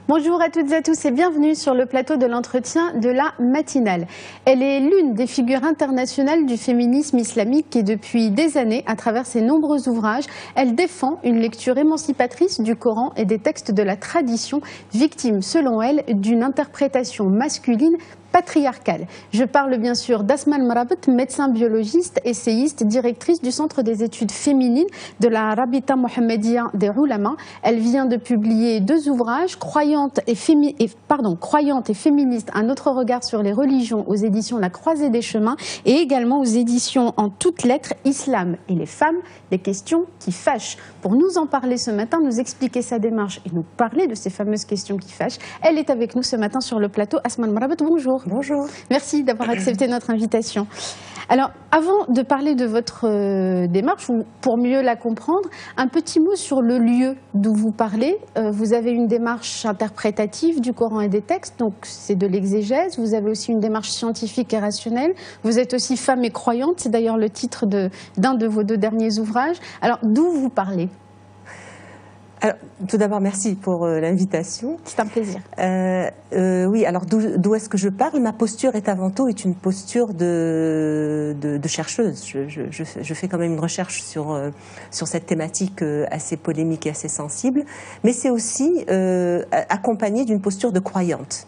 Bonjour à toutes et à tous et bienvenue sur le plateau de l'entretien de la matinale. Elle est l'une des figures internationales du féminisme islamique et depuis des années, à travers ses nombreux ouvrages, elle défend une lecture émancipatrice du Coran et des textes de la tradition, victime selon elle d'une interprétation masculine patriarcale. Je parle bien sûr d'Asma Al-Marabout, médecin biologiste, essayiste, directrice du Centre des études féminines de la Rabita Mohammedia des Ulama. Elle vient de publier 2 ouvrages, Croyante et féministe, un autre regard sur les religions aux éditions La Croisée des Chemins et également aux éditions En toutes lettres, Islam et les femmes, des questions qui fâchent. Pour nous en parler ce matin, nous expliquer sa démarche et nous parler de ces fameuses questions qui fâchent, elle est avec nous ce matin sur le plateau. Asma Al-Marabout, bonjour. Bonjour. Merci d'avoir accepté notre invitation. Alors, avant de parler de votre démarche, ou pour mieux la comprendre, un petit mot sur le lieu d'où vous parlez. Vous avez une démarche interprétative du Coran et des textes, donc c'est de l'exégèse. Vous avez aussi une démarche scientifique et rationnelle. Vous êtes aussi femme et croyante, c'est d'ailleurs le titre d'un de vos 2 derniers ouvrages. Alors, d'où vous parlez ? Alors, tout d'abord, merci pour l'invitation. C'est un plaisir. Oui, alors d'où est-ce que je parle? Ma posture est avant tout une posture de chercheuse. Je fais quand même une recherche sur cette thématique assez polémique et assez sensible, mais c'est aussi accompagné d'une posture de croyante.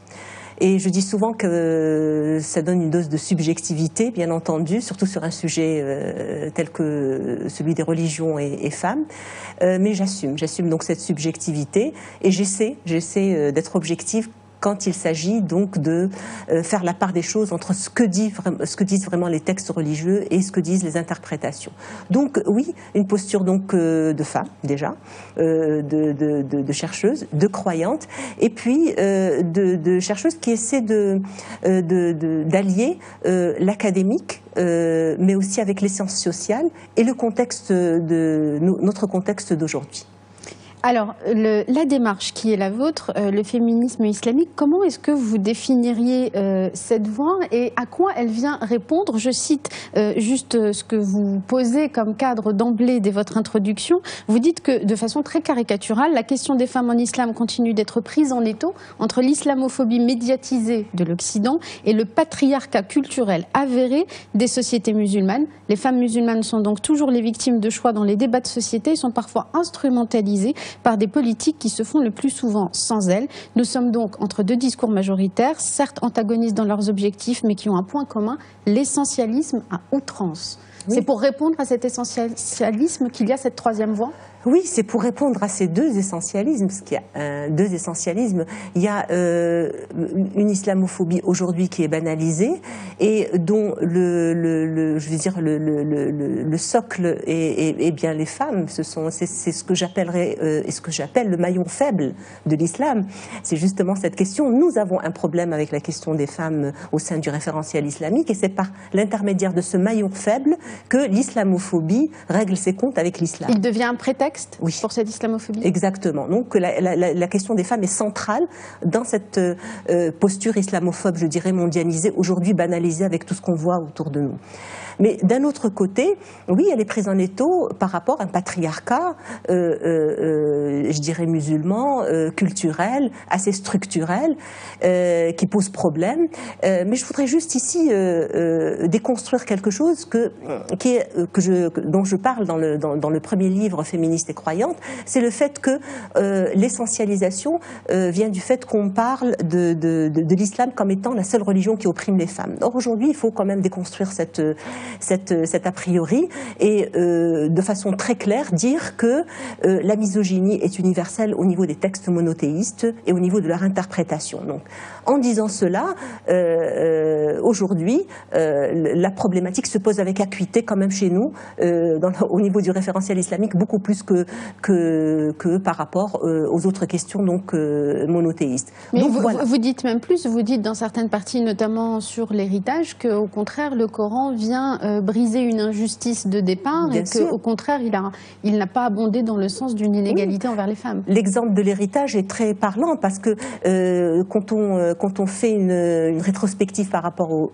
Et je dis souvent que ça donne une dose de subjectivité, bien entendu, surtout sur un sujet tel que celui des religions et femmes. Mais j'assume donc cette subjectivité et j'essaie d'être objective quand il s'agit donc de faire la part des choses entre ce que disent vraiment les textes religieux et ce que disent les interprétations. Donc oui, une posture donc de femme déjà, de chercheuse, de croyante, et puis de chercheuse qui essaie d'allier l'académique, mais aussi avec les sciences sociales et le contexte notre contexte d'aujourd'hui. Alors, la démarche qui est la vôtre, le féminisme islamique, comment est-ce que vous définiriez cette voie et à quoi elle vient répondre? Je cite juste ce que vous posez comme cadre d'emblée dès votre introduction. Vous dites que, de façon très caricaturale, la question des femmes en islam continue d'être prise en étau entre l'islamophobie médiatisée de l'Occident et le patriarcat culturel avéré des sociétés musulmanes. Les femmes musulmanes sont donc toujours les victimes de choix dans les débats de société et sont parfois instrumentalisées par des politiques qui se font le plus souvent sans elles. Nous sommes donc entre 2 discours majoritaires, certes antagonistes dans leurs objectifs, mais qui ont un point commun, l'essentialisme à outrance. Oui. C'est pour répondre à cet essentialisme qu'il y a cette 3e voie ? Oui, c'est pour répondre à ces 2 essentialismes, parce qu'il y a 2 essentialismes. Il y a une islamophobie aujourd'hui qui est banalisée et dont le socle est bien les femmes. C'est ce que j'appellerais et ce que j'appelle le maillon faible de l'islam. C'est justement cette question. Nous avons un problème avec la question des femmes au sein du référentiel islamique et c'est par l'intermédiaire de ce maillon faible que l'islamophobie règle ses comptes avec l'islam. Il devient un prétexte pour cette islamophobie. Exactement. Donc la question des femmes est centrale dans cette posture islamophobe, je dirais mondialisée, aujourd'hui banalisée avec tout ce qu'on voit autour de nous. Mais d'un autre côté, oui, elle est prise en étau par rapport à un patriarcat, je dirais musulman, culturel, assez structurel, qui pose problème. Mais je voudrais juste ici déconstruire quelque chose dont je parle dans le premier livre, Féministe et croyante, c'est le fait que l'essentialisation vient du fait qu'on parle de l'islam comme étant la seule religion qui opprime les femmes. Or aujourd'hui, il faut quand même déconstruire cet a priori et de façon très claire dire que la misogynie est universelle au niveau des textes monothéistes et au niveau de leur interprétation. Donc, en disant cela, aujourd'hui, la problématique se pose avec acuité quand même chez nous, au niveau du référentiel islamique, beaucoup plus que par rapport aux autres questions donc monothéistes. Mais donc, vous dites même plus, vous dites dans certaines parties, notamment sur l'héritage, qu'au contraire le Coran vient vient briser une injustice de départ et qu'au contraire, il n'a pas abondé dans le sens d'une inégalité envers les femmes. L'exemple de l'héritage est très parlant parce que quand on fait une rétrospective par rapport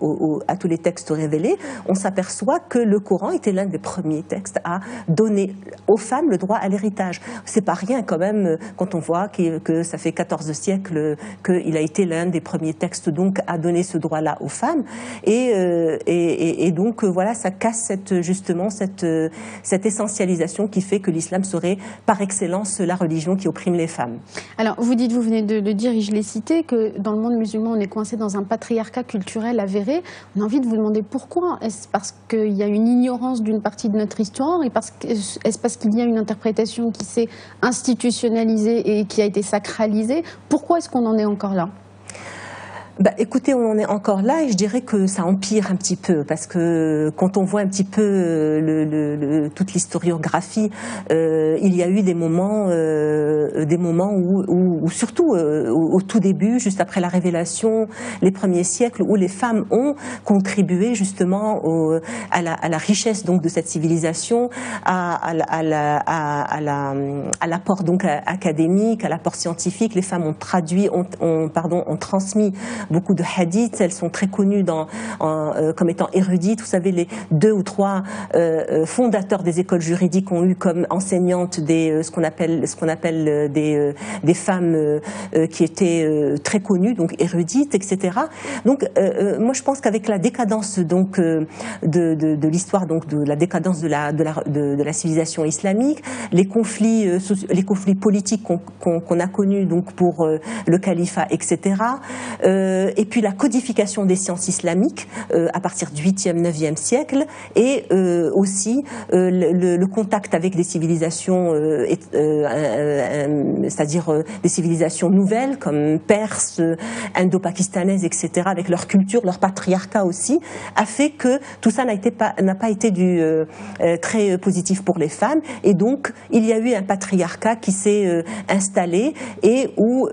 à tous les textes révélés, on s'aperçoit que le Coran était l'un des premiers textes à donner aux femmes le droit à l'héritage. C'est pas rien quand même quand on voit que ça fait 14 siècles qu'il a été l'un des premiers textes donc à donner ce droit-là aux femmes et donc voilà, ça casse justement cette essentialisation qui fait que l'islam serait par excellence la religion qui opprime les femmes. Alors vous venez de le dire et je l'ai cité, que dans le monde musulman on est coincé dans un patriarcat culturel avéré. On a envie de vous demander pourquoi. Est-ce parce qu'il y a une ignorance d'une partie de notre histoire et est-ce parce qu'il y a une interprétation qui s'est institutionnalisée et qui a été sacralisée? Pourquoi est-ce qu'on en est encore là? Écoutez, on en est encore là et je dirais que ça empire un petit peu parce que quand on voit un petit peu toute l'historiographie, il y a eu des moments où surtout au tout début, juste après la révélation, les premiers siècles, où les femmes ont contribué justement à la richesse donc de cette civilisation, à l'apport donc académique, à l'apport scientifique. Les femmes ont traduit, ont transmis beaucoup de hadiths, elles sont très connues comme étant érudites. Vous savez, les 2 ou 3 fondateurs des écoles juridiques ont eu comme enseignantes ce qu'on appelle des femmes qui étaient très connues, donc érudites, etc. Donc, moi, je pense qu'avec la décadence donc de l'histoire, donc de la décadence de la civilisation islamique, les conflits politiques qu'on a connus donc pour le califat, etc. Et puis la codification des sciences islamiques à partir du 8e, 9e siècle, et aussi le contact avec des civilisations, c'est-à-dire des civilisations nouvelles comme perses, indo-pakistanaises, etc., avec leur culture, leur patriarcat aussi, a fait que tout ça n'a pas été très positif pour les femmes, et donc il y a eu un patriarcat qui s'est installé et où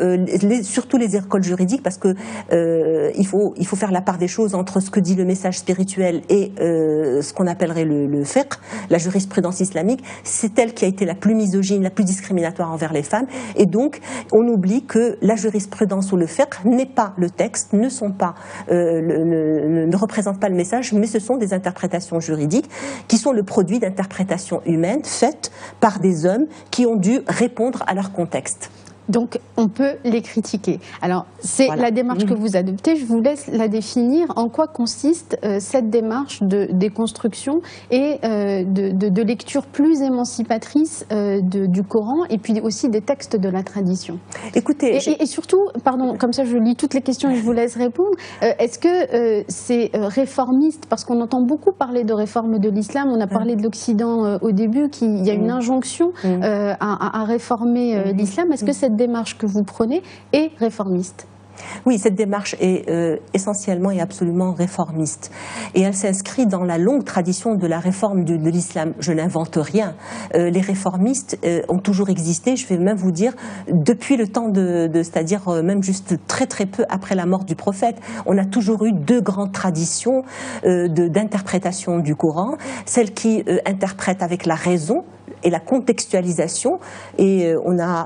surtout les écoles juridiques, parce que il faut faire la part des choses entre ce que dit le message spirituel et ce qu'on appellerait le fiqh, la jurisprudence islamique. C'est elle qui a été la plus misogyne, la plus discriminatoire envers les femmes, et donc on oublie que la jurisprudence ou le fiqh n'est pas le texte, ne représentent pas le message, mais ce sont des interprétations juridiques qui sont le produit d'interprétations humaines faites par des hommes qui ont dû répondre à leur contexte. Donc, on peut les critiquer. Alors, c'est la démarche que vous adoptez. Je vous laisse la définir. En quoi consiste cette démarche de déconstruction et de lecture plus émancipatrice du Coran et puis aussi des textes de la tradition? Écoutez, et surtout, pardon, comme ça je lis toutes les questions et je vous laisse répondre. Est-ce que c'est réformiste? Parce qu'on entend beaucoup parler de réforme de l'islam. On a parlé de l'Occident au début, qu'il y a une injonction à réformer l'islam. Est-ce que cette démarche que vous prenez est réformiste? Oui, cette démarche est essentiellement et absolument réformiste. Et elle s'inscrit dans la longue tradition de la réforme de l'islam. Je n'invente rien. Les réformistes ont toujours existé, je vais même vous dire, depuis le temps c'est-à-dire même juste très très peu après la mort du prophète. On a toujours eu 2 grandes traditions d'interprétation du Coran. Celle qui interprète avec la raison et la contextualisation, et on l'a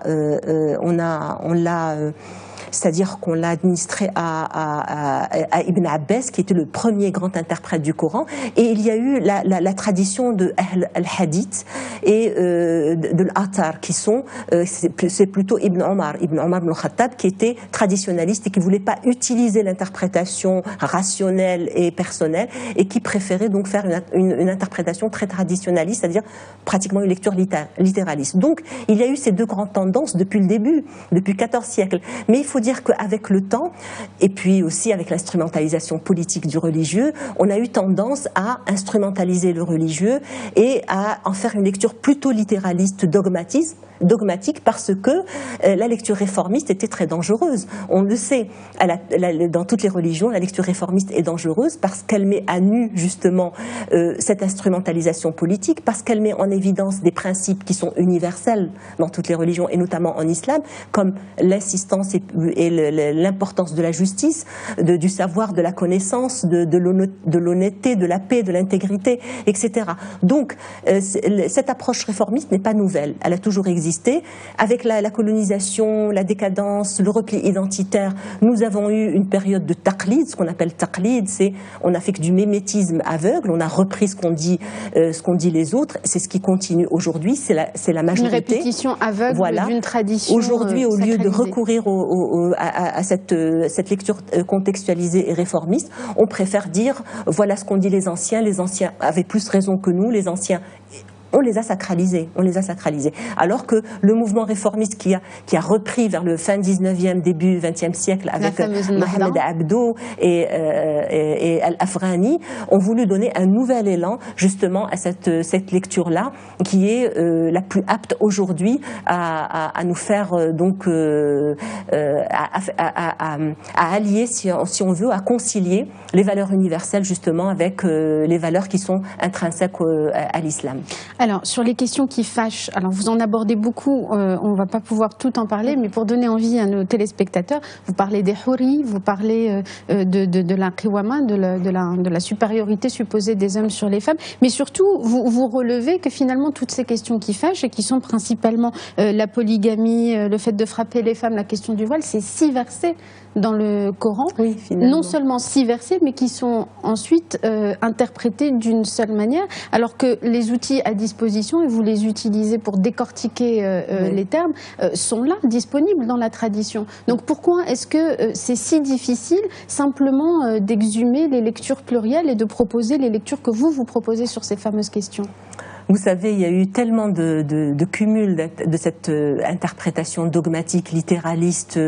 c'est-à-dire qu'on l'a administré à Ibn Abbas, qui était le premier grand interprète du Coran, et il y a eu la tradition de Al-Hadith et de l'Athar, qui sont, c'est plutôt Ibn Omar ibn Khattab, qui était traditionnaliste et qui ne voulait pas utiliser l'interprétation rationnelle et personnelle, et qui préférait donc faire une interprétation très traditionnaliste, c'est-à-dire pratiquement une lecture littéraliste. Donc il y a eu ces 2 grandes tendances depuis le début, depuis 14 siècles. Mais il faut dire qu'avec le temps, et puis aussi avec l'instrumentalisation politique du religieux, on a eu tendance à instrumentaliser le religieux et à en faire une lecture plutôt littéraliste, dogmatique, dogmatique parce que la lecture réformiste était très dangereuse. On le sait, dans toutes les religions, la lecture réformiste est dangereuse parce qu'elle met à nu justement cette instrumentalisation politique, parce qu'elle met en évidence des principes qui sont universels dans toutes les religions et notamment en islam, comme l'insistance et l'importance de la justice, du savoir, de la connaissance, de l'honnêteté, de la paix, de l'intégrité, etc. Donc cette approche réformiste n'est pas nouvelle, elle a toujours existé. Avec la colonisation, la décadence, le repli identitaire, nous avons eu une période de taqlid. Ce qu'on appelle taqlid, c'est on a fait que du mimétisme aveugle, on a repris ce qu'ont dit les autres, c'est ce qui continue aujourd'hui, c'est la majorité. Une répétition aveugle d'une tradition. Aujourd'hui, au lieu de recourir à cette lecture contextualisée et réformiste, on préfère dire voilà ce qu'ont dit les anciens avaient plus raison que nous, les anciens. On les a sacralisés. Alors que le mouvement réformiste qui a repris vers le fin 19e, début 20e siècle avec Mohamed Abdo et Al-Afghani ont voulu donner un nouvel élan justement à cette lecture-là qui est la plus apte aujourd'hui à nous faire à allier, si on veut, à concilier les valeurs universelles justement avec les valeurs qui sont intrinsèques à l'islam. Alors, sur les questions qui fâchent, alors vous en abordez beaucoup, on ne va pas pouvoir tout en parler, mais pour donner envie à nos téléspectateurs, vous parlez des houris, vous parlez de la qiwama, de la supériorité supposée des hommes sur les femmes, mais surtout, vous relevez que finalement, toutes ces questions qui fâchent, et qui sont principalement la polygamie, le fait de frapper les femmes, la question du voile, c'est 6 versets dans le Coran, oui, non seulement 6 versets, mais qui sont ensuite interprétés d'une seule manière, alors que les outils à disposition, et vous les utilisez pour décortiquer les termes, sont là, disponibles dans la tradition. Donc pourquoi est-ce que c'est si difficile simplement d'exhumer les lectures plurielles et de proposer les lectures que vous proposez sur ces fameuses questions ? Vous savez, il y a eu tellement de cumul de cette interprétation dogmatique, littéraliste,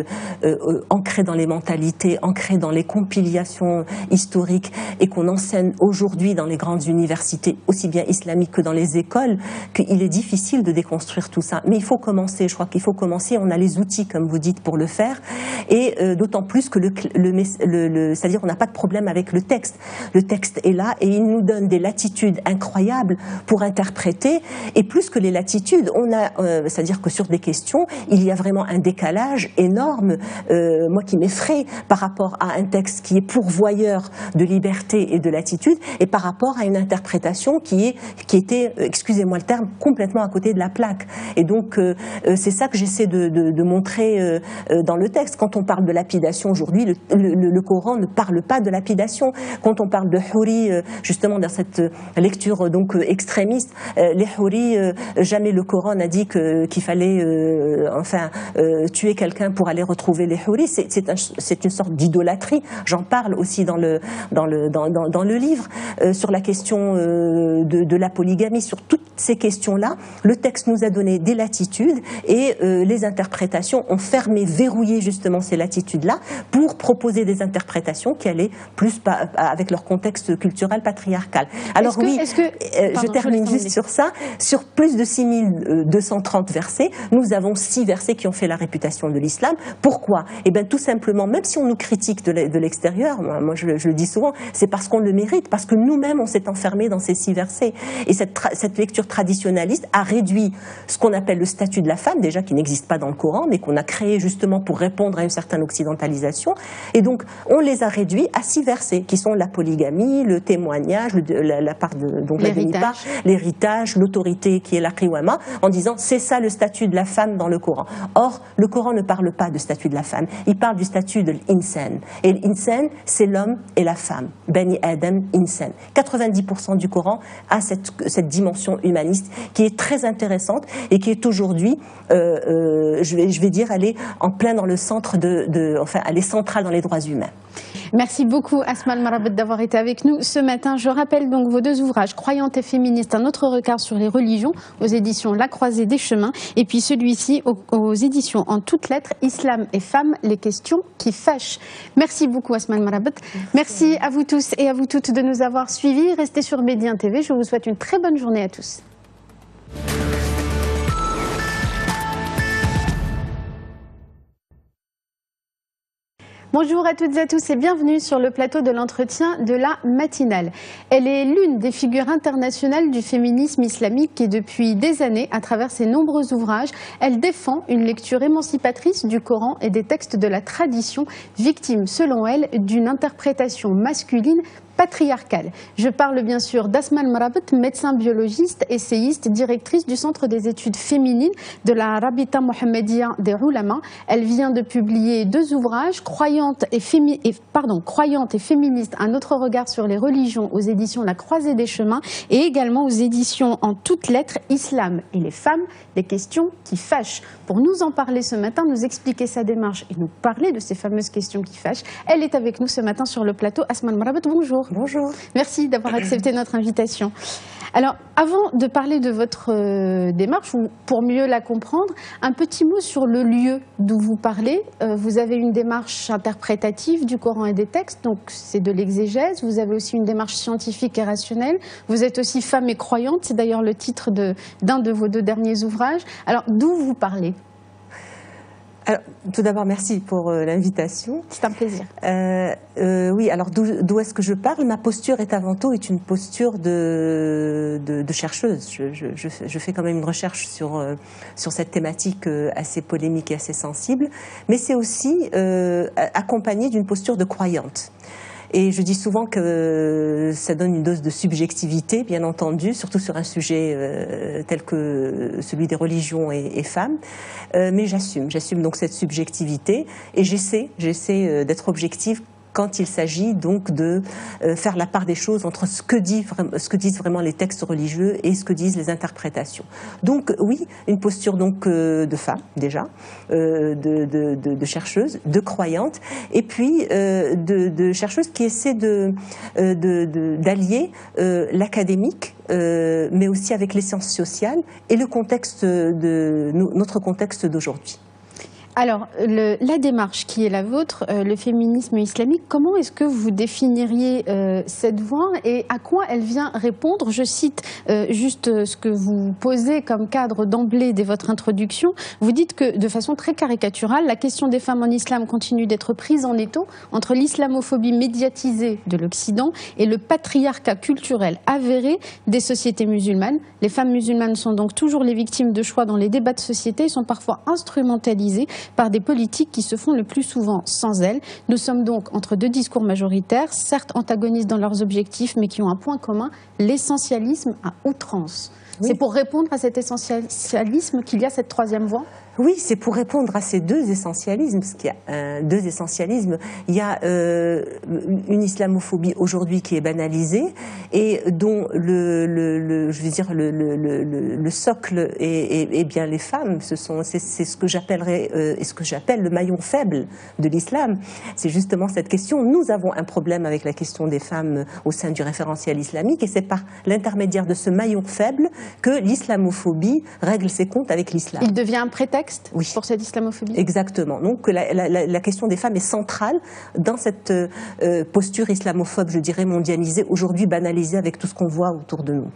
ancrée dans les mentalités, ancrée dans les compilations historiques, et qu'on enseigne aujourd'hui dans les grandes universités, aussi bien islamiques que dans les écoles, qu'il est difficile de déconstruire tout ça. Mais il faut commencer, je crois qu'il faut commencer, on a les outils, comme vous dites, pour le faire, et d'autant plus que c'est-à-dire on n'a pas de problème avec le texte. Le texte est là, et il nous donne des latitudes incroyables pour interpréter, et plus que les latitudes, on a, c'est-à-dire que sur des questions, il y a vraiment un décalage énorme, moi qui m'effraie par rapport à un texte qui est pourvoyeur de liberté et de latitude, et par rapport à une interprétation qui était, excusez-moi le terme, complètement à côté de la plaque. Et donc, c'est ça que j'essaie de montrer dans le texte. Quand on parle de lapidation aujourd'hui, le Coran ne parle pas de lapidation. Quand on parle de houri, justement dans cette lecture donc extrémiste, les houris, jamais le Coran n'a dit qu'il fallait tuer quelqu'un pour aller retrouver les houris. C'est une sorte d'idolâtrie. J'en parle aussi dans le livre sur la question de la polygamie, sur toutes ces questions-là. Le texte nous a donné des latitudes et les interprétations ont fermé, verrouillé justement ces latitudes-là pour proposer des interprétations qui allaient plus avec leur contexte culturel patriarcal. Alors je termine juste sur ça. Sur plus de 6230 versets, nous avons 6 versets qui ont fait la réputation de l'islam. Pourquoi ? Eh bien, tout simplement, même si on nous critique de l'extérieur, moi je le dis souvent, c'est parce qu'on le mérite, parce que nous-mêmes on s'est enfermés dans ces 6 versets. Et cette lecture traditionnaliste a réduit ce qu'on appelle le statut de la femme, déjà qui n'existe pas dans le Coran, mais qu'on a créé justement pour répondre à une certaine occidentalisation. Et donc, on les a réduits à 6 versets, qui sont la polygamie, le témoignage, la part de donc l'héritage, l'autorité qui est la qiwama, en disant c'est ça le statut de la femme dans le Coran. Or, le Coran ne parle pas de statut de la femme, il parle du statut de l'insan. Et l'insan, c'est l'homme et la femme. Bani Adam, insan. 90% du Coran a cette dimension humaniste qui est très intéressante et qui est aujourd'hui, je vais dire, elle est en plein dans le centre elle est centrale dans les droits humains. Merci beaucoup Asma Al-Marabet d'avoir été avec nous ce matin. Je rappelle donc vos 2 ouvrages, Croyante et féministe, un autre regard sur les religions, aux éditions La Croisée des Chemins, et puis celui-ci aux éditions En toutes lettres, Islam et femmes, les questions qui fâchent. Merci beaucoup Asma Al-Marabet. Merci à vous tous et à vous toutes de nous avoir suivis. Restez sur Médien TV. Je vous souhaite une très bonne journée à tous. Bonjour à toutes et à tous et bienvenue sur le plateau de l'entretien de la matinale. Elle est l'une des figures internationales du féminisme islamique et depuis des années, à travers ses nombreux ouvrages, elle défend une lecture émancipatrice du Coran et des textes de la tradition, victime selon elle d'une interprétation masculine patriarcale. Je parle bien sûr d'Asma Al-Marabat, médecin biologiste, essayiste, directrice du Centre des études féminines de la Rabita Mohammedia des Ulama. Elle vient de publier 2 ouvrages, Croyante et féministe, un autre regard sur les religions aux éditions La Croisée des Chemins et également aux éditions En toutes lettres, Islam et les femmes, des questions qui fâchent. Pour nous en parler ce matin, nous expliquer sa démarche et nous parler de ces fameuses questions qui fâchent, elle est avec nous ce matin sur le plateau. Asma Al-Marabat, bonjour. Bonjour. Merci d'avoir accepté notre invitation. Alors, avant de parler de votre démarche, ou pour mieux la comprendre, un petit mot sur le lieu d'où vous parlez. Vous avez une démarche interprétative du Coran et des textes, donc c'est de l'exégèse. Vous avez aussi une démarche scientifique et rationnelle. Vous êtes aussi femme et croyante, c'est d'ailleurs le titre d'un de vos 2 derniers ouvrages. Alors, d'où vous parlez ? Alors, tout d'abord, merci pour l'invitation. C'est un plaisir. Oui, alors d'où est-ce que je parle? Ma posture est avant tout une posture de chercheuse. Je fais quand même une recherche sur cette thématique assez polémique et assez sensible, mais c'est aussi accompagné d'une posture de croyante. Et je dis souvent que ça donne une dose de subjectivité, bien entendu, surtout sur un sujet tel que celui des religions et femmes. Mais j'assume donc cette subjectivité et j'essaie d'être objective quand il s'agit donc de faire la part des choses entre ce que disent vraiment les textes religieux et ce que disent les interprétations. Donc oui, une posture donc de femme déjà, de chercheuse, de croyante, et puis de chercheuse qui essaie d'allier l'académique, mais aussi avec les sciences sociales et le contexte notre contexte d'aujourd'hui. Alors, la démarche qui est la vôtre, le féminisme islamique, comment est-ce que vous définiriez cette voie et à quoi elle vient répondre? Je cite juste ce que vous posez comme cadre d'emblée dès votre introduction. Vous dites que, de façon très caricaturale, la question des femmes en islam continue d'être prise en étau entre l'islamophobie médiatisée de l'Occident et le patriarcat culturel avéré des sociétés musulmanes. Les femmes musulmanes sont donc toujours les victimes de choix dans les débats de société et sont parfois instrumentalisées par des politiques qui se font le plus souvent sans elles. Nous sommes donc entre 2 discours majoritaires, certes antagonistes dans leurs objectifs, mais qui ont un point commun, l'essentialisme à outrance. Oui. C'est pour répondre à cet essentialisme qu'il y a cette 3e voie ? Oui, c'est pour répondre à ces 2 essentialismes, parce qu'il y a 2 essentialismes. Il y a une islamophobie aujourd'hui qui est banalisée et dont le socle est bien les femmes. C'est ce que j'appellerais et ce que j'appelle le maillon faible de l'islam. C'est justement cette question. Nous avons un problème avec la question des femmes au sein du référentiel islamique et c'est par l'intermédiaire de ce maillon faible que l'islamophobie règle ses comptes avec l'islam. Il devient un prétexte oui. pour cette islamophobie. Exactement. Donc la question des femmes est centrale dans cette posture islamophobe, je dirais mondialisée, aujourd'hui banalisée avec tout ce qu'on voit autour de nous.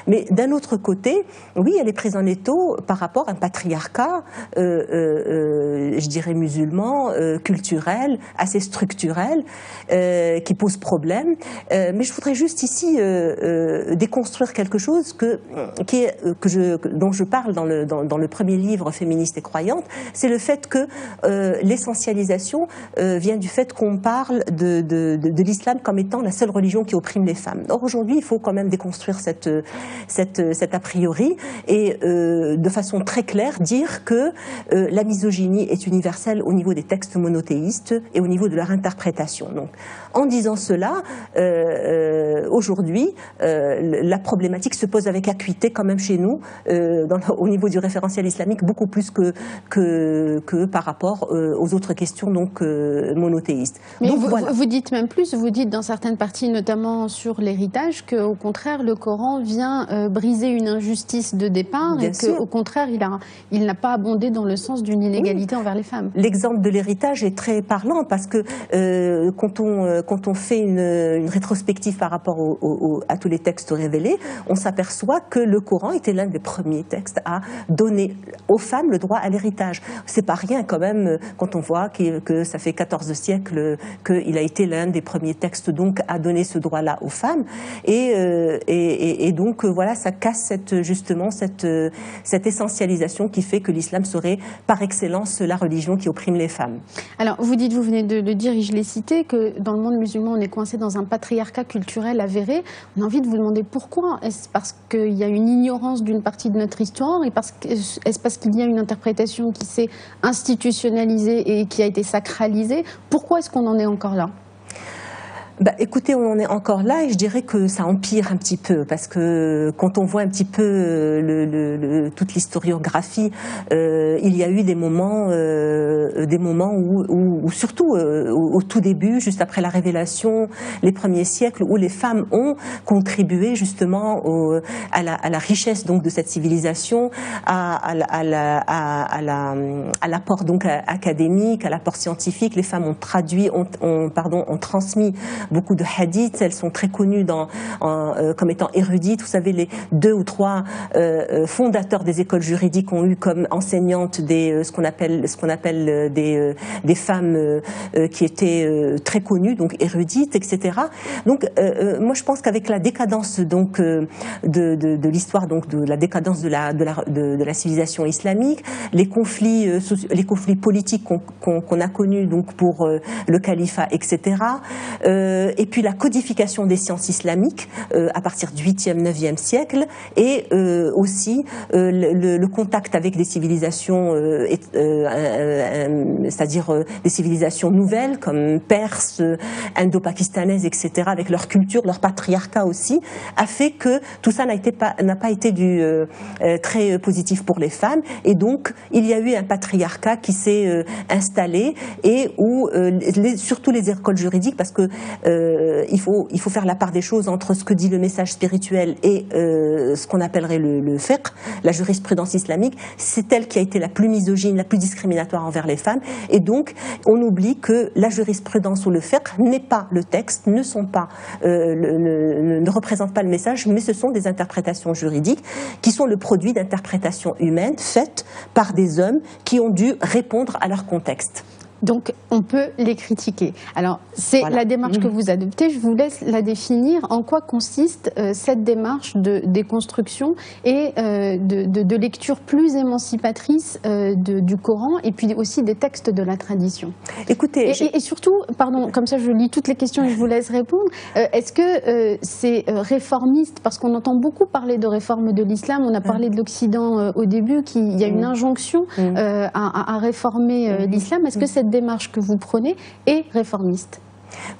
Mais d'un autre côté, oui, elle est prise en étau par rapport à un patriarcat, je dirais musulman, culturel, assez structurel, qui pose problème. Mais je voudrais juste ici déconstruire quelque chose dont je parle dans le premier livre, Féministe et croyante, c'est le fait que l'essentialisation vient du fait qu'on parle de l'islam comme étant la seule religion qui opprime les femmes. Or aujourd'hui, il faut quand même déconstruire cet a priori et de façon très claire dire que la misogynie est universelle au niveau des textes monothéistes et au niveau de leur interprétation. Donc, en disant cela, aujourd'hui, la problématique se pose avec acuité quand même chez nous, au niveau du référentiel islamique, beaucoup plus que par rapport aux autres questions donc monothéistes. Mais donc, vous dites même plus, vous dites dans certaines parties, notamment sur l'héritage, qu'au contraire, le Coran vient briser une injustice de départ et qu'au contraire, il n'a pas abondé dans le sens d'une inégalité envers les femmes. L'exemple de l'héritage est très parlant parce que quand on fait une rétrospective par rapport à tous les textes révélés, on s'aperçoit que le Coran était l'un des premiers textes à donner aux femmes le droit à l'héritage. C'est pas rien quand même quand on voit que ça fait 14 siècles qu'il a été l'un des premiers textes donc à donner ce droit-là aux femmes. Et donc voilà, ça casse justement cette essentialisation qui fait que l'islam serait par excellence la religion qui opprime les femmes. Alors vous venez de le dire et je l'ai cité, que dans le monde musulman on est coincé dans un patriarcat culturel avéré. On a envie de vous demander pourquoi. Est-ce parce qu'il y a une ignorance d'une partie de notre histoire, et est-ce parce qu'il y a une interprétation qui s'est institutionnalisée et qui a été sacralisée? Pourquoi est-ce qu'on en est encore là? Écoutez, on en est encore là et je dirais que ça empire un petit peu parce que quand on voit un petit peu toute l'historiographie, il y a eu des moments où surtout au tout début, juste après la Révélation, les premiers siècles, où les femmes ont contribué justement à la richesse donc de cette civilisation, à l'apport donc académique, à l'apport scientifique. Les femmes ont traduit, ont transmis beaucoup de hadiths, elles sont très connues comme étant érudites. Vous savez, les 2 ou 3 fondateurs des écoles juridiques ont eu comme enseignantes ce qu'on appelle des femmes qui étaient très connues, donc érudites, etc. Donc, moi, je pense qu'avec la décadence donc de l'histoire, donc de la décadence de la civilisation islamique, les conflits politiques qu'on a connus donc pour le califat, etc. Et puis la codification des sciences islamiques à partir du 8e, 9e siècle, et aussi le contact avec des civilisations, c'est-à-dire des civilisations nouvelles comme perses, indo-pakistanaises, etc., avec leur culture, leur patriarcat aussi, a fait que tout ça n'a pas été très positif pour les femmes, et donc il y a eu un patriarcat qui s'est installé, et où surtout les écoles juridiques, parce que il faut faire la part des choses entre ce que dit le message spirituel et ce qu'on appellerait le fiqh, la jurisprudence islamique. C'est elle qui a été la plus misogyne, la plus discriminatoire envers les femmes, et donc on oublie que la jurisprudence ou le fiqh n'est pas le texte, ne représentent pas le message, mais ce sont des interprétations juridiques qui sont le produit d'interprétations humaines faites par des hommes qui ont dû répondre à leur contexte. Donc, on peut les critiquer. Alors, c'est la démarche que vous adoptez. Je vous laisse la définir. En quoi consiste cette démarche de déconstruction et de lecture plus émancipatrice du Coran, et puis aussi des textes de la tradition? Écoutez, et surtout, pardon, comme ça je lis toutes les questions et je vous laisse répondre, est-ce que c'est réformiste? Parce qu'on entend beaucoup parler de réforme de l'islam. On a parlé de l'Occident au début, il y a une injonction à réformer l'islam. Est-ce que cette démarche que vous prenez est réformiste?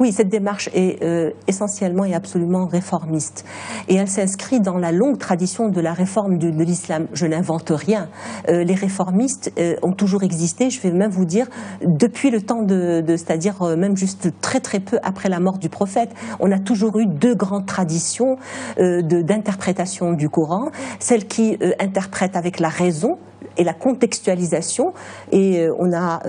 Oui, cette démarche est essentiellement et absolument réformiste. Et elle s'inscrit dans la longue tradition de la réforme de l'islam. Je n'invente rien. Les réformistes ont toujours existé, je vais même vous dire, depuis le temps c'est-à-dire même juste très très peu après la mort du prophète. On a toujours eu 2 grandes traditions d'interprétation du Coran. Celle qui interprète avec la raison et la contextualisation, et on l'a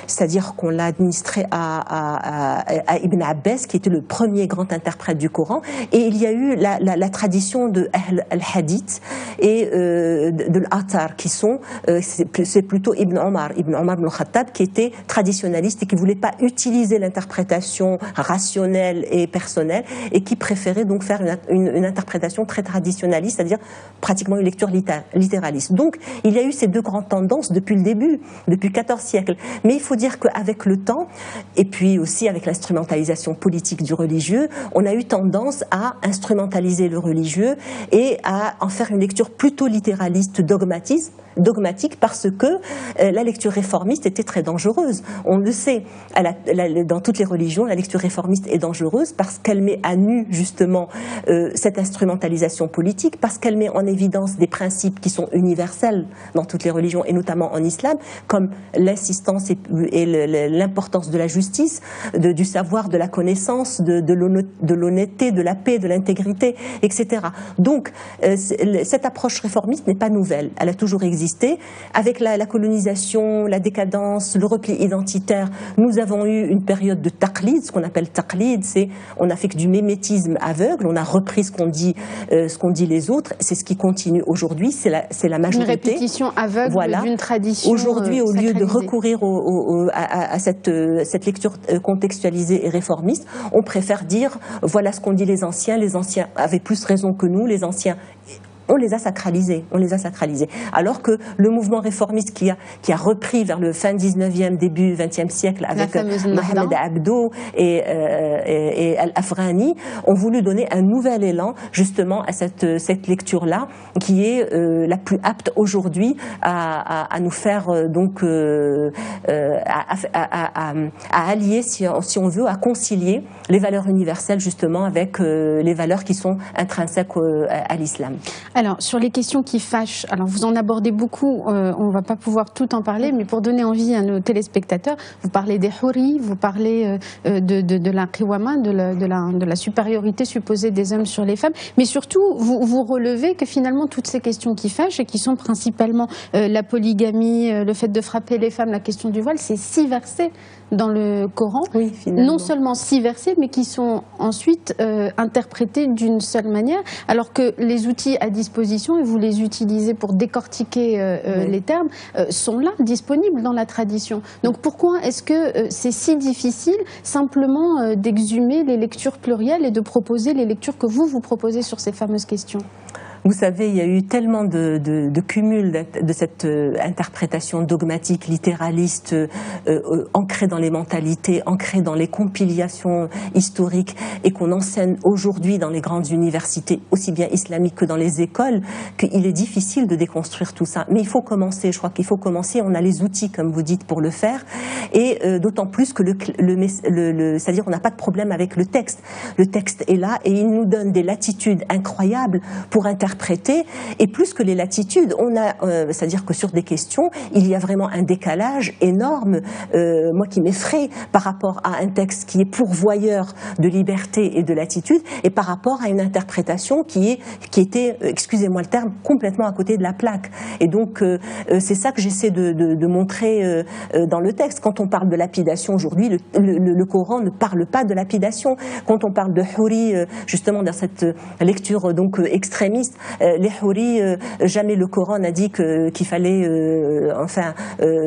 c'est-à-dire qu'on l'a administré à Ibn Abbas, qui était le premier grand interprète du Coran, et il y a eu la tradition de Al-Hadith et de l'Athar, qui sont, c'est plutôt Ibn Omar ibn Khattab, qui était traditionnaliste et qui ne voulait pas utiliser l'interprétation rationnelle et personnelle, et qui préférait donc faire une interprétation très traditionnaliste, c'est-à-dire pratiquement une lecture littéraliste. Donc il y a eu ces 2 grandes tendances depuis le début, depuis 14 siècles. Mais il faut dire qu'avec le temps, et puis aussi avec l'instrumentalisation politique du religieux, on a eu tendance à instrumentaliser le religieux et à en faire une lecture plutôt littéraliste, dogmatique, parce que la lecture réformiste était très dangereuse. On le sait, dans toutes les religions, la lecture réformiste est dangereuse parce qu'elle met à nu justement cette instrumentalisation politique, parce qu'elle met en évidence des principes qui sont universels dans toutes les religions, et notamment en islam, comme l'insistance l'importance de la justice, du savoir, de la connaissance, de l'honnêteté, de la paix, de l'intégrité, etc. Donc, cette approche réformiste n'est pas nouvelle. Elle a toujours existé. Avec la colonisation, la décadence, le repli identitaire, nous avons eu une période de taqlid. Ce qu'on appelle taqlid, c'est on a fait que du mimétisme aveugle, on a repris ce qu'ont dit les autres. C'est ce qui continue aujourd'hui. C'est la majorité. Une répétition aveugle d'une tradition. Aujourd'hui, au lieu de recourir à cette lecture contextualisée et réformiste, on préfère dire voilà ce qu'ont dit les anciens avaient plus raison que nous, les anciens. On les a sacralisés. Alors que le mouvement réformiste qui a repris vers le fin 19e, début 20e siècle avec Mohamed Abdo et Al-Afghani ont voulu donner un nouvel élan justement à cette lecture-là qui est la plus apte aujourd'hui à nous faire à allier, si on veut, à concilier les valeurs universelles justement avec les valeurs qui sont intrinsèques à l'islam. Alors, sur les questions qui fâchent, alors vous en abordez beaucoup, on ne va pas pouvoir tout en parler, mais pour donner envie à nos téléspectateurs, vous parlez des houris, vous parlez de la qiwama, de la supériorité supposée des hommes sur les femmes, mais surtout, vous relevez que finalement, toutes ces questions qui fâchent, et qui sont principalement la polygamie, le fait de frapper les femmes, la question du voile, c'est 6 versets dans le Coran, oui, non seulement 6 versets, mais qui sont ensuite interprétés d'une seule manière, alors que les outils à disposition, et vous les utilisez pour décortiquer les termes, sont là, disponibles dans la tradition. Donc pourquoi est-ce que c'est si difficile simplement d'exhumer les lectures plurielles et de proposer les lectures que vous proposez sur ces fameuses questions ? Vous savez, il y a eu tellement de cumul de cette interprétation dogmatique, littéraliste, ancrée dans les mentalités, ancrée dans les compilations historiques, et qu'on enseigne aujourd'hui dans les grandes universités, aussi bien islamiques que dans les écoles, qu'il est difficile de déconstruire tout ça. Mais il faut commencer, je crois qu'il faut commencer, on a les outils, comme vous dites, pour le faire, et d'autant plus que c'est-à-dire on n'a pas de problème avec le texte. Le texte est là, et il nous donne des latitudes incroyables pour interpréter, et plus que les latitudes, on a, c'est-à-dire que sur des questions, il y a vraiment un décalage énorme, moi qui m'effraie par rapport à un texte qui est pourvoyeur de liberté et de latitude, et par rapport à une interprétation qui était, excusez-moi le terme, complètement à côté de la plaque. Et donc, c'est ça que j'essaie de montrer dans le texte. Quand on parle de lapidation aujourd'hui, le Coran ne parle pas de lapidation. Quand on parle de houri, justement dans cette lecture donc extrémiste, les houris, jamais le Coran n'a dit qu'il fallait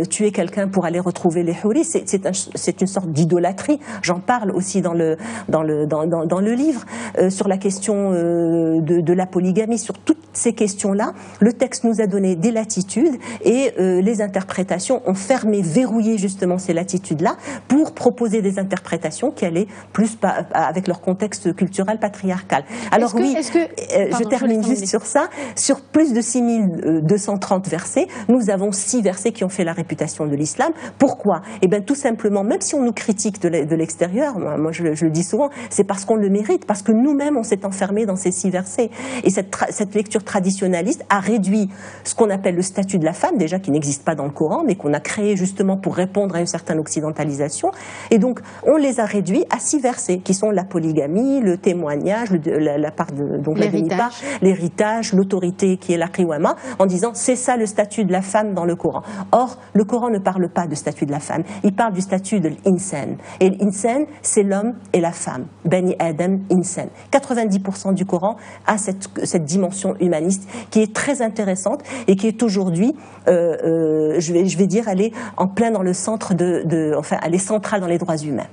tuer quelqu'un pour aller retrouver les houris. C'est une sorte d'idolâtrie. J'en parle aussi dans le livre sur la question de la polygamie, sur toutes ces questions-là. Le texte nous a donné des latitudes et les interprétations ont fermé, verrouillé justement ces latitudes-là pour proposer des interprétations qui allaient plus avec leur contexte culturel patriarcal. Alors je termine juste sur ça. Sur plus de 6230 versets, nous avons 6 versets qui ont fait la réputation de l'islam. Pourquoi ? Eh bien, tout simplement, même si on nous critique de l'extérieur, moi je le dis souvent, c'est parce qu'on le mérite, parce que nous-mêmes on s'est enfermés dans ces 6 versets. Et cette lecture traditionnaliste a réduit ce qu'on appelle le statut de la femme, déjà qui n'existe pas dans le Coran, mais qu'on a créé justement pour répondre à une certaine occidentalisation. Et donc, on les a réduits à 6 versets, qui sont la polygamie, le témoignage, la part de donc l'héritage, l'autorité qui est la qiwama, en disant c'est ça le statut de la femme dans le Coran. Or, le Coran ne parle pas de statut de la femme, il parle du statut de l'insan. Et l'insan, c'est l'homme et la femme. Bani Adam, insan. 90% du Coran a cette dimension humaniste qui est très intéressante et qui est aujourd'hui, je vais dire, elle est en plein dans le centre elle est centrale dans les droits humains.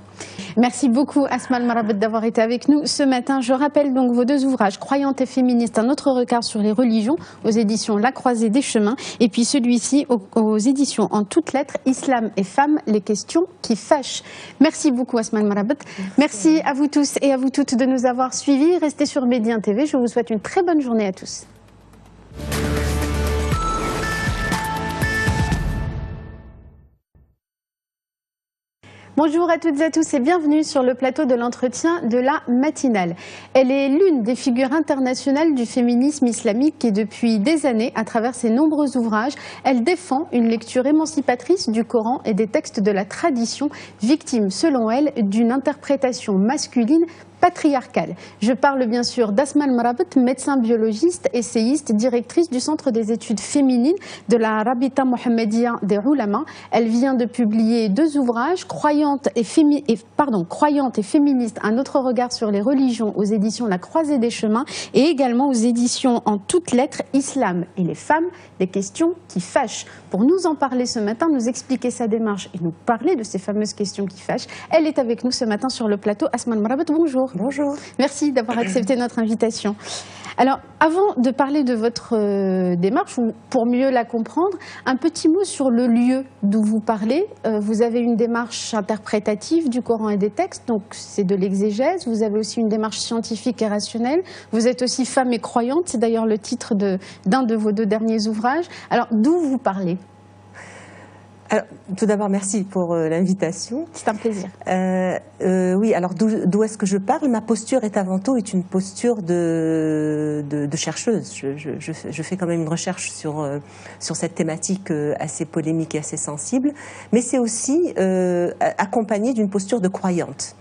Merci beaucoup Asma Al-Marabet d'avoir été avec nous ce matin. Je rappelle donc vos 2 ouvrages, Croyante et féministe, un autre regard sur les religions, aux éditions La Croisée des Chemins, et puis celui-ci aux éditions En toutes lettres, Islam et femmes, les questions qui fâchent. Merci beaucoup Asma Al-Marabet. Merci à vous tous et à vous toutes de nous avoir suivis. Restez sur Médien TV. Je vous souhaite une très bonne journée à tous. Bonjour à toutes et à tous et bienvenue sur le plateau de l'entretien de la matinale. Elle est l'une des figures internationales du féminisme islamique et depuis des années, à travers ses nombreux ouvrages, elle défend une lecture émancipatrice du Coran et des textes de la tradition, victime selon elle d'une interprétation masculine patriarcale. Je parle bien sûr d'Asma Al-Marabt, médecin biologiste, essayiste, directrice du Centre des études féminines de la Rabita Mohammedia des Ulama. Elle vient de publier 2 ouvrages, Croyante et féministe, un autre regard sur les religions aux éditions La Croisée des Chemins et également aux éditions En toutes lettres, Islam et les femmes, des questions qui fâchent. Pour nous en parler ce matin, nous expliquer sa démarche et nous parler de ces fameuses questions qui fâchent, elle est avec nous ce matin sur le plateau. Asma Al-Marabt, bonjour. Bonjour. Merci d'avoir accepté notre invitation. Alors, avant de parler de votre démarche, ou pour mieux la comprendre, un petit mot sur le lieu d'où vous parlez. Vous avez une démarche interprétative du Coran et des textes, donc c'est de l'exégèse. Vous avez aussi une démarche scientifique et rationnelle. Vous êtes aussi femme et croyante, c'est d'ailleurs le titre d'un de vos 2 derniers ouvrages. Alors, d'où vous parlez ? Alors, tout d'abord, merci pour l'invitation. C'est un plaisir. Oui, alors d'où est-ce que je parle? Ma posture est avant tout une posture de chercheuse. Je fais quand même une recherche sur cette thématique assez polémique et assez sensible, mais c'est aussi accompagné d'une posture de croyante.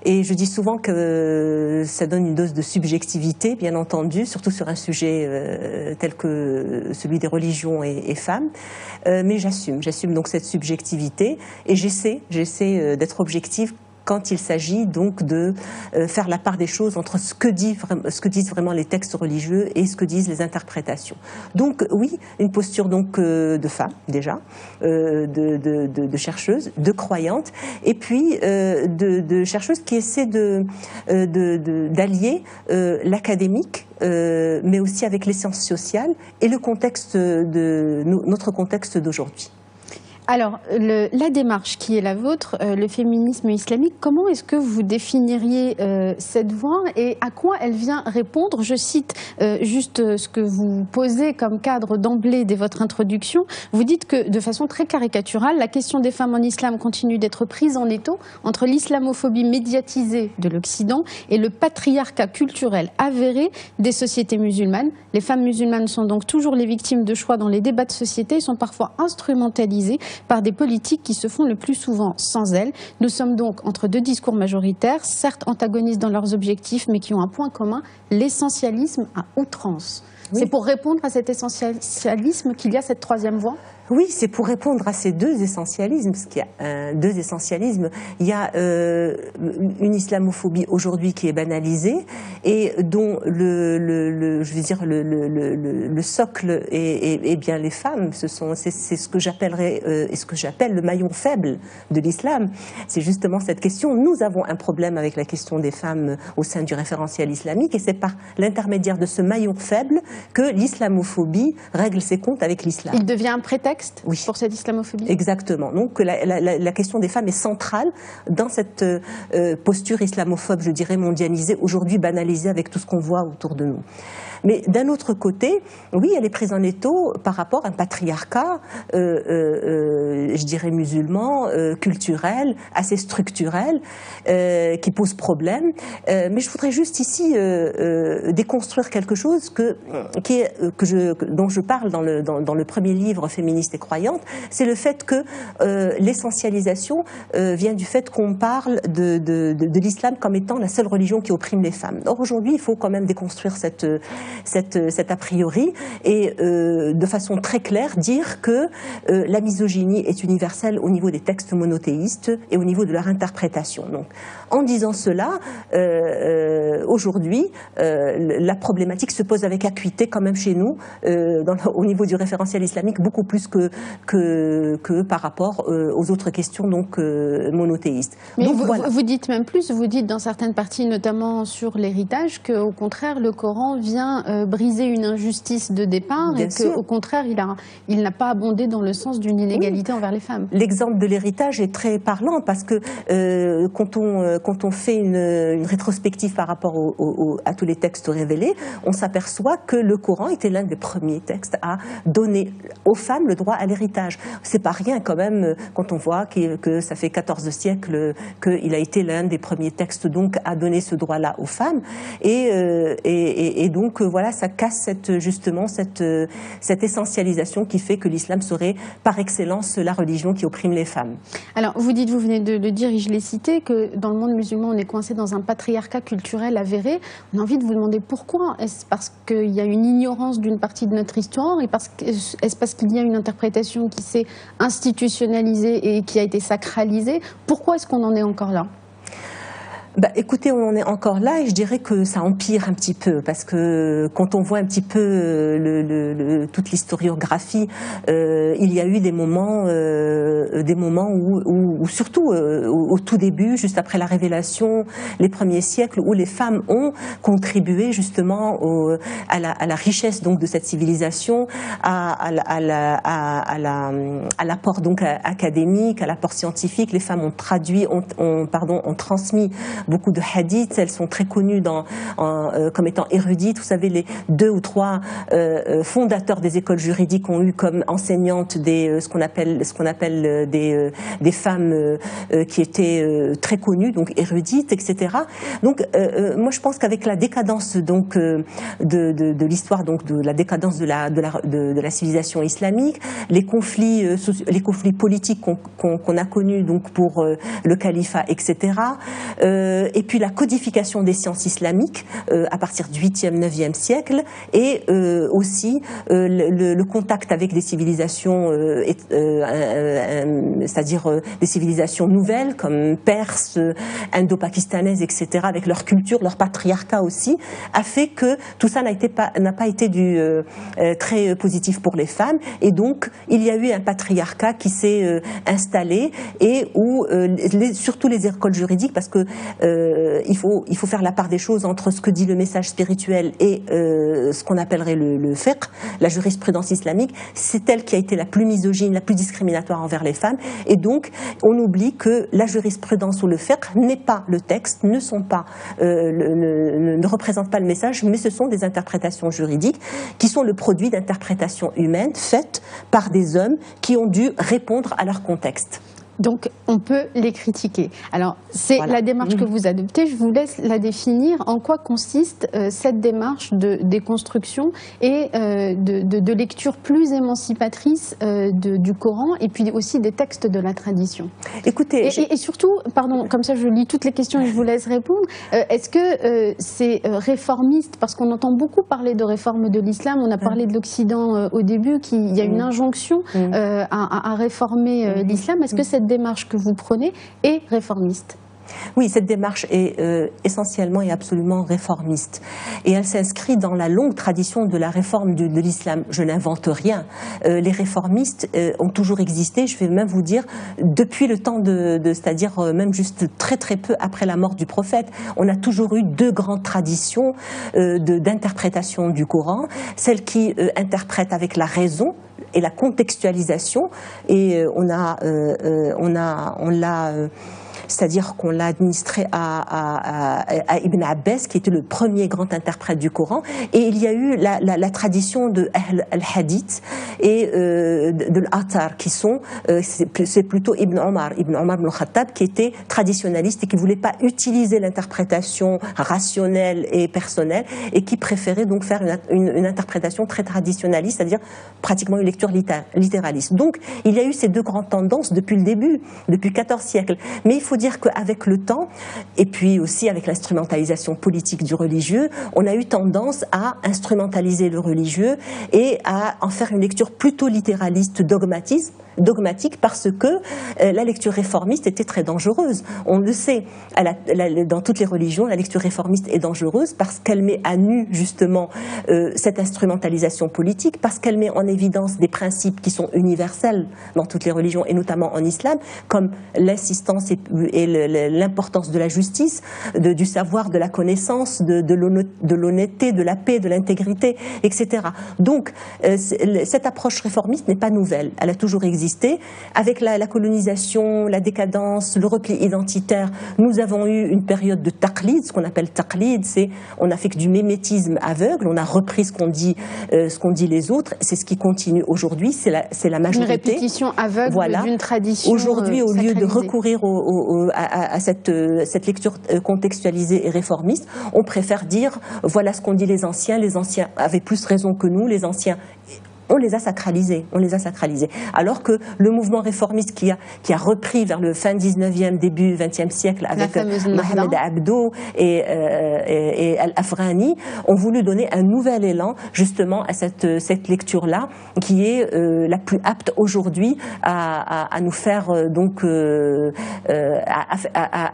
Et je dis souvent que ça donne une dose de subjectivité, bien entendu, surtout sur un sujet tel que celui des religions et femmes. Mais j'assume donc cette subjectivité et j'essaie d'être objective quand il s'agit donc de faire la part des choses entre ce que disent vraiment les textes religieux et ce que disent les interprétations. Donc oui, une posture donc de femme déjà, de chercheuse, de croyante, et puis de chercheuse qui essaie d'allier l'académique, mais aussi avec les sciences sociales et le contexte notre contexte d'aujourd'hui. Alors, la démarche qui est la vôtre, le féminisme islamique, comment est-ce que vous définiriez cette voie et à quoi elle vient répondre? Je cite juste ce que vous posez comme cadre d'emblée dès votre introduction. Vous dites que, de façon très caricaturale, la question des femmes en islam continue d'être prise en étau entre l'islamophobie médiatisée de l'Occident et le patriarcat culturel avéré des sociétés musulmanes. Les femmes musulmanes sont donc toujours les victimes de choix dans les débats de société et sont parfois instrumentalisées par des politiques qui se font le plus souvent sans elles. Nous sommes donc entre 2 discours majoritaires, certes antagonistes dans leurs objectifs, mais qui ont un point commun, l'essentialisme à outrance. Oui. C'est pour répondre à cet essentialisme qu'il y a cette 3e voie ? Oui, c'est pour répondre à ces 2 essentialismes, parce qu'il y a 2 essentialismes. Il y a une islamophobie aujourd'hui qui est banalisée et dont le socle est bien les femmes. C'est ce que j'appellerais et ce que j'appelle le maillon faible de l'islam. C'est justement cette question. Nous avons un problème avec la question des femmes au sein du référentiel islamique et c'est par l'intermédiaire de ce maillon faible que l'islamophobie règle ses comptes avec l'islam. Il devient un prétexte oui. pour cette islamophobie. Exactement. Donc la question des femmes est centrale dans cette posture islamophobe, je dirais mondialisée, aujourd'hui banalisée avec tout ce qu'on voit autour de nous. Mais d'un autre côté, oui, elle est prise en étau par rapport à un patriarcat, je dirais musulman, culturel, assez structurel, qui pose problème. Mais je voudrais juste ici déconstruire quelque chose dont je parle dans le premier livre Féministe et croyante, c'est le fait que l'essentialisation vient du fait qu'on parle de l'islam comme étant la seule religion qui opprime les femmes. Or aujourd'hui, il faut quand même déconstruire cet a priori et de façon très claire dire que la misogynie est universelle au niveau des textes monothéistes et au niveau de leur interprétation. Donc, en disant cela, aujourd'hui, la problématique se pose avec acuité quand même chez nous, au niveau du référentiel islamique, beaucoup plus que par rapport aux autres questions donc monothéistes. Mais donc, vous dites même plus, vous dites dans certaines parties, notamment sur l'héritage, qu'au contraire le Coran vient vient briser une injustice de départ et qu'au contraire, il n'a pas abondé dans le sens d'une inégalité envers les femmes. L'exemple de l'héritage est très parlant parce que quand on fait une rétrospective par rapport à tous les textes révélés, on s'aperçoit que le Coran était l'un des premiers textes à donner aux femmes le droit à l'héritage. C'est pas rien quand même quand on voit que ça fait 14 siècles qu'il a été l'un des premiers textes donc à donner ce droit-là aux femmes et donc voilà, ça casse justement cette essentialisation qui fait que l'islam serait par excellence la religion qui opprime les femmes. Alors vous venez de le dire et je l'ai cité, que dans le monde musulman on est coincé dans un patriarcat culturel avéré. On a envie de vous demander pourquoi. Est-ce parce qu'il y a une ignorance d'une partie de notre histoire, et est-ce parce qu'il y a une interprétation qui s'est institutionnalisée et qui a été sacralisée? Pourquoi est-ce qu'on en est encore là? Écoutez, on en est encore là et je dirais que ça empire un petit peu parce que quand on voit un petit peu toute l'historiographie, il y a eu des moments où surtout au tout début, juste après la révélation, les premiers siècles, où les femmes ont contribué justement à la richesse donc de cette civilisation, à l'apport donc académique, à l'apport scientifique. Les femmes ont traduit, ont transmis beaucoup de hadiths, elles sont très connues comme étant érudites. Vous savez, les 2 ou 3 fondateurs des écoles juridiques ont eu comme enseignantes ce qu'on appelle des femmes qui étaient très connues, donc érudites, etc. Donc, moi, je pense qu'avec la décadence donc de l'histoire, donc de la décadence de la civilisation islamique, les conflits politiques qu'on a connus donc pour le califat, etc. Et puis la codification des sciences islamiques à partir du 8e, 9e siècle, et aussi le contact avec des civilisations, c'est-à-dire des civilisations nouvelles comme perses, indo-pakistanaises, etc., avec leur culture, leur patriarcat aussi, a fait que tout ça n'a pas été très positif pour les femmes, et donc il y a eu un patriarcat qui s'est installé, et où surtout les écoles juridiques, parce que il faut faire la part des choses entre ce que dit le message spirituel et ce qu'on appellerait le fiqh, la jurisprudence islamique. C'est elle qui a été la plus misogyne, la plus discriminatoire envers les femmes, et donc on oublie que la jurisprudence ou le fiqh n'est pas le texte, ne représentent pas le message, mais ce sont des interprétations juridiques qui sont le produit d'interprétations humaines faites par des hommes qui ont dû répondre à leur contexte. Donc, on peut les critiquer. Alors, c'est la démarche que vous adoptez. Je vous laisse la définir. En quoi consiste cette démarche de déconstruction et de lecture plus émancipatrice du Coran et puis aussi des textes de la tradition? Écoutez, et surtout, pardon, comme ça je lis toutes les questions et je vous laisse répondre. Est-ce que c'est réformiste? Parce qu'on entend beaucoup parler de réforme de l'islam. On a parlé de l'Occident au début, il y a une injonction à réformer l'islam. Est-ce que cette démarche que vous prenez est réformiste? Oui, cette démarche est essentiellement et absolument réformiste. Et elle s'inscrit dans la longue tradition de la réforme de l'islam. Je n'invente rien. Les réformistes ont toujours existé, je vais même vous dire, depuis le temps c'est-à-dire même juste très très peu après la mort du prophète. On a toujours eu 2 grandes traditions d'interprétation du Coran. Celle qui interprète avec la raison et la contextualisation, et on l'a c'est-à-dire qu'on l'a administré à Ibn Abbas, qui était le premier grand interprète du Coran, et il y a eu la tradition de Al-Hadith et de l'Athar, qui sont, c'est plutôt Ibn Omar ibn Khattab, qui était traditionnaliste et qui ne voulait pas utiliser l'interprétation rationnelle et personnelle, et qui préférait donc faire une interprétation très traditionnaliste, c'est-à-dire pratiquement une lecture littéraliste. Donc il y a eu ces 2 grandes tendances depuis le début, depuis 14 siècles. Mais il faut dire qu'avec le temps, et puis aussi avec l'instrumentalisation politique du religieux, on a eu tendance à instrumentaliser le religieux et à en faire une lecture plutôt littéraliste, dogmatique, parce que la lecture réformiste était très dangereuse. On le sait, dans toutes les religions, la lecture réformiste est dangereuse parce qu'elle met à nu justement cette instrumentalisation politique, parce qu'elle met en évidence des principes qui sont universels dans toutes les religions, et notamment en islam, comme l'insistance l'importance de la justice, du savoir, de la connaissance, de l'honnêteté, de la paix, de l'intégrité, etc. Donc, cette approche réformiste n'est pas nouvelle. Elle a toujours existé. Avec la colonisation, la décadence, le repli identitaire, nous avons eu une période de taqlid, ce qu'on appelle taqlid, c'est on a fait que du mimétisme aveugle, on a repris ce qu'ont dit les autres, c'est ce qui continue aujourd'hui, c'est la majorité. Une répétition aveugle d'une tradition. Aujourd'hui, au lieu de recourir à cette lecture contextualisée et réformiste, on préfère dire voilà ce qu'ont dit les anciens avaient plus raison que nous, les anciens. On les a sacralisés, Alors que le mouvement réformiste qui a repris vers le fin 19e, début 20e siècle avec Mohamed Abdo et Al-Afghani, ont voulu donner un nouvel élan justement à cette lecture-là, qui est la plus apte aujourd'hui à nous faire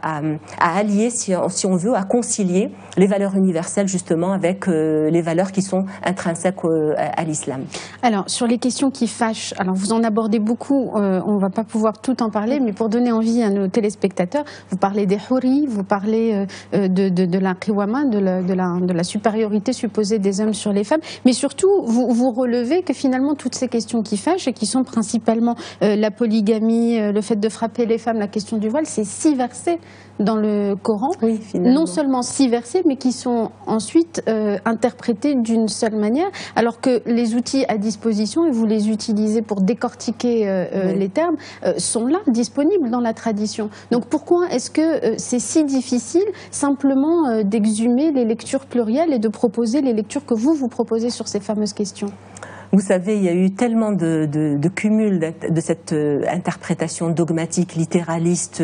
à allier, si on veut, à concilier les valeurs universelles justement avec les valeurs qui sont intrinsèques à l'islam. Alors, sur les questions qui fâchent, alors vous en abordez beaucoup, on ne va pas pouvoir tout en parler, mais pour donner envie à nos téléspectateurs, vous parlez des houris, vous parlez de la qiwama, de la supériorité supposée des hommes sur les femmes, mais surtout, vous relevez que finalement, toutes ces questions qui fâchent, et qui sont principalement la polygamie, le fait de frapper les femmes, la question du voile, c'est 6 versets dans le Coran, oui, non seulement 6 versets, mais qui sont ensuite interprétés d'une seule manière, alors que les outils à disposition, et vous les utilisez pour décortiquer les termes, sont là, disponibles dans la tradition. Donc pourquoi est-ce que c'est si difficile simplement d'exhumer les lectures plurielles et de proposer les lectures que vous proposez sur ces fameuses questions ? Vous savez, il y a eu tellement de cumul de cette interprétation dogmatique, littéraliste,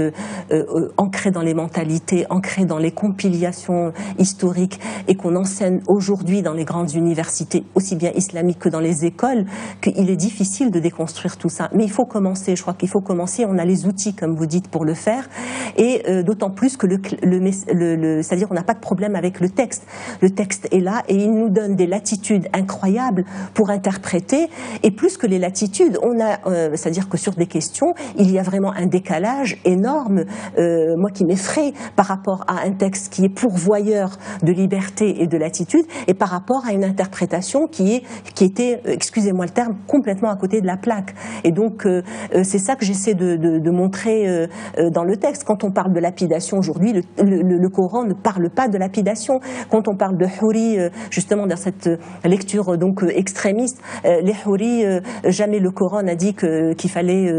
ancrée dans les mentalités, ancrée dans les compilations historiques, et qu'on enseigne aujourd'hui dans les grandes universités, aussi bien islamiques que dans les écoles, qu'il est difficile de déconstruire tout ça. Mais il faut commencer, je crois qu'il faut commencer, on a les outils, comme vous dites, pour le faire, et d'autant plus que c'est-à-dire on n'a pas de problème avec le texte. Le texte est là, et il nous donne des latitudes incroyables pour interpréter, et plus que les latitudes, c'est-à-dire que sur des questions, il y a vraiment un décalage énorme, moi qui m'effraie par rapport à un texte qui est pourvoyeur de liberté et de latitude, et par rapport à une interprétation qui était, excusez-moi le terme, complètement à côté de la plaque. Et donc, c'est ça que j'essaie de montrer dans le texte. Quand on parle de lapidation aujourd'hui, le Coran ne parle pas de lapidation. Quand on parle de houri, justement dans cette lecture donc extrémiste, les houris, jamais le Coran n'a dit qu'il fallait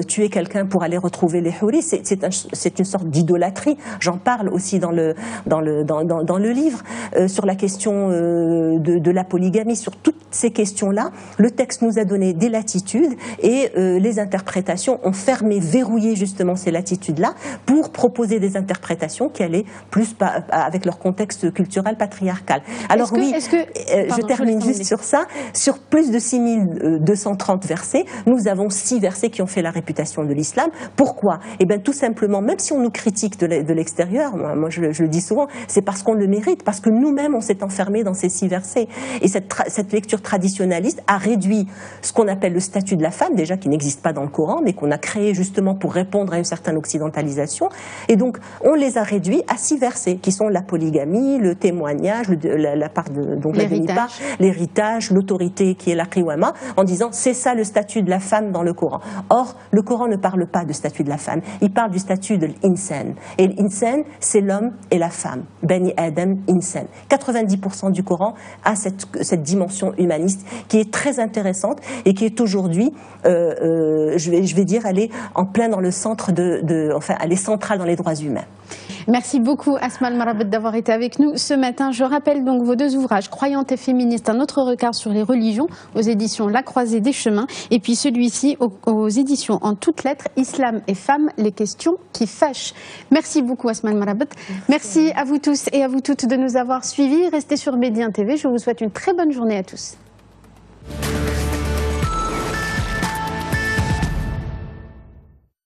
tuer quelqu'un pour aller retrouver les houris. C'est une sorte d'idolâtrie. J'en parle aussi dans le livre sur la question de la polygamie, sur toutes ces questions-là. Le texte nous a donné des latitudes, et les interprétations ont fermé, verrouillé justement ces latitudes-là pour proposer des interprétations qui allaient plus avec leur contexte culturel patriarcal. Alors je termine juste sur ça. Sur plus de 6230 versets, nous avons 6 versets qui ont fait la réputation de l'islam. Pourquoi ? Eh bien, tout simplement, même si on nous critique de l'extérieur, moi je le dis souvent, c'est parce qu'on le mérite, parce que nous-mêmes on s'est enfermés dans ces 6 versets. Et cette lecture traditionnaliste a réduit ce qu'on appelle le statut de la femme, déjà qui n'existe pas dans le Coran, mais qu'on a créé justement pour répondre à une certaine occidentalisation. Et donc, on les a réduits à 6 versets, qui sont la polygamie, le témoignage, la part de l'héritage, l'autorité qui est la qiwama, en disant c'est ça le statut de la femme dans le Coran. Or, le Coran ne parle pas de statut de la femme, il parle du statut de l'insan. Et l'insan, c'est l'homme et la femme. Bani Adam, insan. 90% du Coran a cette dimension humaniste qui est très intéressante et qui est aujourd'hui, je vais dire, elle est en plein dans le centre elle est centrale dans les droits humains. Merci beaucoup Asma Al-Marabet d'avoir été avec nous ce matin. Je rappelle donc vos 2 ouvrages, Croyante et féministe, un autre regard sur les religions, aux éditions La Croisée des Chemins, et puis celui-ci aux éditions En toutes lettres, Islam et femmes, les questions qui fâchent. Merci beaucoup Asma Al-Marabet. Merci à vous tous et à vous toutes de nous avoir suivis. Restez sur Médien TV, je vous souhaite une très bonne journée à tous.